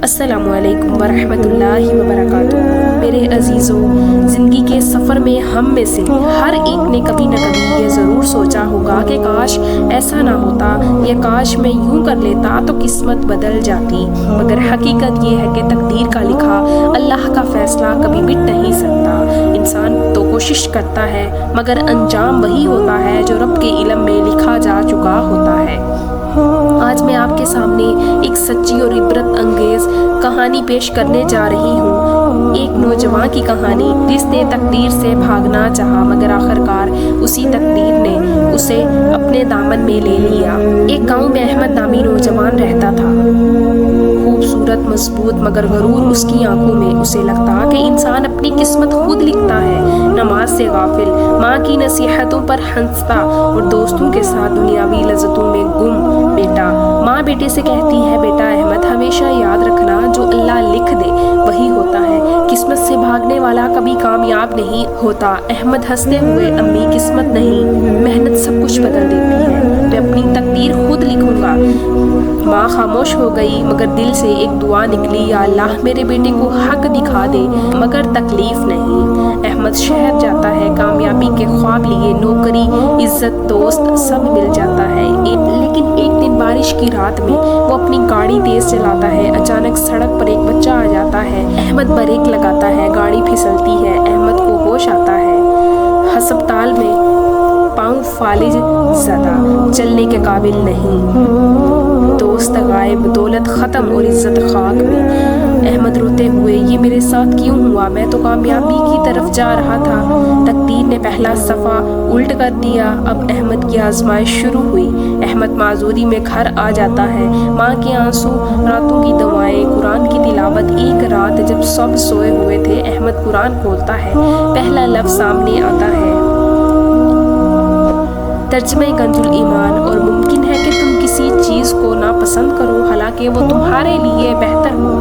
السلام علیکم ورحمۃ اللہ وبرکاتہ۔ میرے عزیزوں، زندگی کے سفر میں ہم میں سے ہر ایک نے کبھی نہ کبھی یہ ضرور سوچا ہوگا کہ کاش ایسا نہ ہوتا، یا کاش میں یوں کر لیتا تو قسمت بدل جاتی۔ مگر حقیقت یہ ہے کہ تقدیر کا لکھا اللہ کا فیصلہ کبھی مٹ نہیں سکتا۔ انسان تو کوشش کرتا ہے مگر انجام وہی ہوتا ہے جو رب کے علم میں لکھا جا چکا ہوتا ہے۔ آج میں آپ کے سامنے ایک سچی اور عبرت انگیز کہانی پیش کرنے جا رہی ہوں۔ ایک نوجوان کی کہانی جس نے تقدیر سے بھاگنا چاہا مگر آخرکار اسی تقدیر نے اسے اپنے دامن میں لے لیا۔ ایک گاؤں میں احمد نامی نوجوان رہتا تھا۔ خوبصورت، مضبوط مگر غرور اس کی آنکھوں میں۔ اسے لگتا کہ انسان اپنی قسمت خود لکھتا ہے۔ نماز سے غافل، ماں کی نصیحتوں پر ہنستا اور دوستوں کے ساتھ دنیاوی لذتوں میں گم بیٹا۔ ماں بیٹے سے کہتی ہے، بیٹا احمد، ہمیشہ یاد رکھنا جو اللہ لکھ دے وہی ہوتا ہے۔ قسمت سے بھاگنے والا کبھی کامیاب نہیں ہوتا۔ احمد ہنستے ہوئے، امی قسمت نہیں، محنت سب کچھ بدل دیتی ہے، میں اپنی تقدیر خود لکھوں گا۔ ماں خاموش ہو گئی مگر دل سے ایک دعا نکلی، یا اللہ میرے بیٹے کو حق دکھا دے مگر تکلیف نہیں۔ احمد شہر جاتا ہے، کامیابی کے خواب لیے، نوکری، عزت، دوست سب مل جاتا ہے۔ لیکن ایک دن بارش کی رات میں وہ اپنی گاڑی تیز چلاتا ہے، اچانک سڑک پر ایک بچہ آ جاتا ہے۔ احمد بریک لگاتا ہے، گاڑی پھسلتی ہے، احمد کو ہوش آتا ہے۔ ہسپتال میں پاؤں فالج زدہ، چلنے کے قابل نہیں، دوست غائب، دولت ختم اور عزت خاک میں۔ احمد روتے ہوئے، یہ میرے ساتھ کیوں ہوا؟ میں تو کامیابی کی طرف جا رہا تھا، تقدیر نے پہلا صفحہ الٹ کر دیا۔ اب احمد کی آزمائش شروع ہوئی۔ احمد معذوری میں گھر آ جاتا ہے، ماں کے آنسو، راتوں کی دعائیں، قرآن کی تلاوت۔ ایک رات جب سب سوئے ہوئے تھے، احمد قرآن کھولتا ہے، پہلا لفظ سامنے آتا ہے، ترجمہ کنز الایمان، اور ممکن ہے کہ تم کسی چیز کو ناپسند کرو حالانکہ وہ تمہارے لیے بہتر ہو۔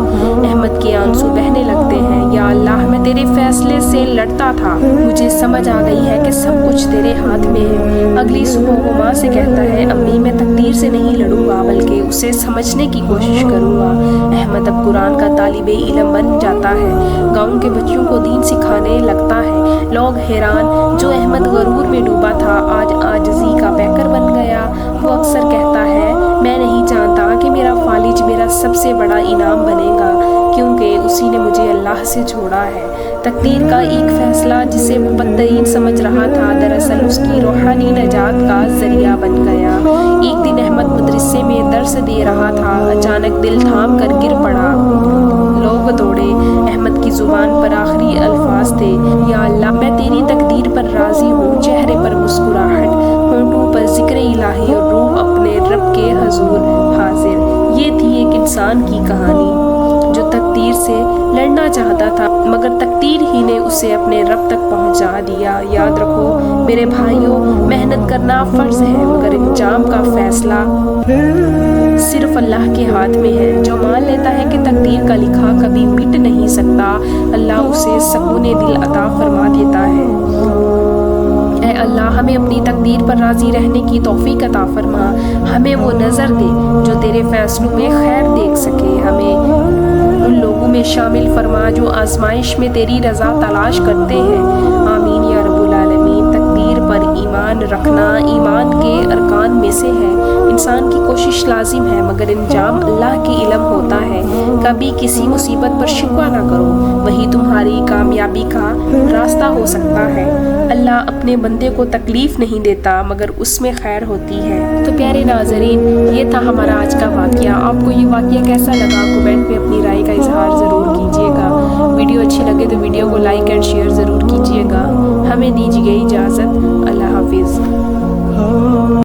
احمد کے آنسو بہنے لگتے ہیں، یا اللہ میں تیرے فیصلے سے لڑتا تھا، مجھے سمجھ آ گئی ہے کہ سب کچھ تیرے ہاتھ میں ہے۔ اگلی صبح وہ ماں سے کہتا ہے، امی میں تقدیر سے نہیں لڑوں گا بلکہ اسے سمجھنے کی کوشش کروں گا۔ احمد اب قرآن کا طالب علم بن جاتا ہے، گاؤں کے بچوں کو دین سکھانے لگتا ہے۔ لوگ حیران، جو احمد غرور میں ڈوبا تھا آج عاجزی کا پیکر بن گیا۔ وہ اکثر کہتا ہے، میں نہیں جانتا کہ میرا فالج میرا سب سے بڑا انعام بنے گا، کیونکہ اسی نے مجھے اللہ سے جوڑا ہے۔ تقدیر کا ایک فیصلہ جسے وہ بدترین سمجھ رہا تھا دراصل اس کی روحانی نجات کا ذریعہ بن گیا۔ ایک دن احمد مدرسے میں درس دے رہا تھا، اچانک دل تھام کر گر پڑا۔ لوگ دوڑے، احمد کی زبان پر آخری الفاظ تھے، یا اللہ میں تیری تقدیر پر راضی ہوں۔ چہرے پر مسکراہٹ، ہونٹوں پر ذکر الہی اور روح اپنے رب کے حضور حاضر۔ یہ تھی ایک انسان کی کہانی جو تقدیر سے لڑنا چاہتا تھا مگر تقدیر ہی نے اسے اپنے رب تک پہنچا دیا۔ یاد رکھو میرے بھائیوں، محنت کرنا فرض ہے مگر انجام کا فیصلہ صرف اللہ کے ہاتھ میں ہے۔ جو مان لیتا ہے کہ تقدیر کا لکھا کبھی مٹ نہیں سکتا، اللہ اسے سکون دل عطا فرما دیتا ہے۔ اے اللہ، ہمیں اپنی تقدیر پر راضی رہنے کی توفیق عطا فرما۔ ہمیں وہ نظر دے جو تیرے فیصلوں میں خیر دیکھ سکے۔ ہمیں ان لوگوں میں شامل فرما جو آزمائش میں تیری رضا تلاش کرتے ہیں۔ آمین یا رب العالمین۔ تقدیر پر ایمان رکھنا ایمان کے ارکان میں سے ہے۔ انسان کی کوشش لازم ہے مگر انجام اللہ کے علم ہوتا ہے۔ کبھی کسی مصیبت پر شکوہ نہ کرو، وہی تمہاری کامیابی کا راستہ ہو سکتا ہے۔ اللہ اپنے بندے کو تکلیف نہیں دیتا مگر اس میں خیر ہوتی ہے۔ تو پیارے ناظرین، یہ تھا ہمارا آج کا واقعہ۔ آپ کو یہ واقعہ کیسا لگا؟ کمنٹ میں اپنی رائے کا اظہار ضرور کیجیے گا۔ ویڈیو اچھی لگے تو ویڈیو کو لائک اینڈ شیئر ضرور کیجیے گا۔ ہمیں دیجیے اجازت۔ اللہ حافظ۔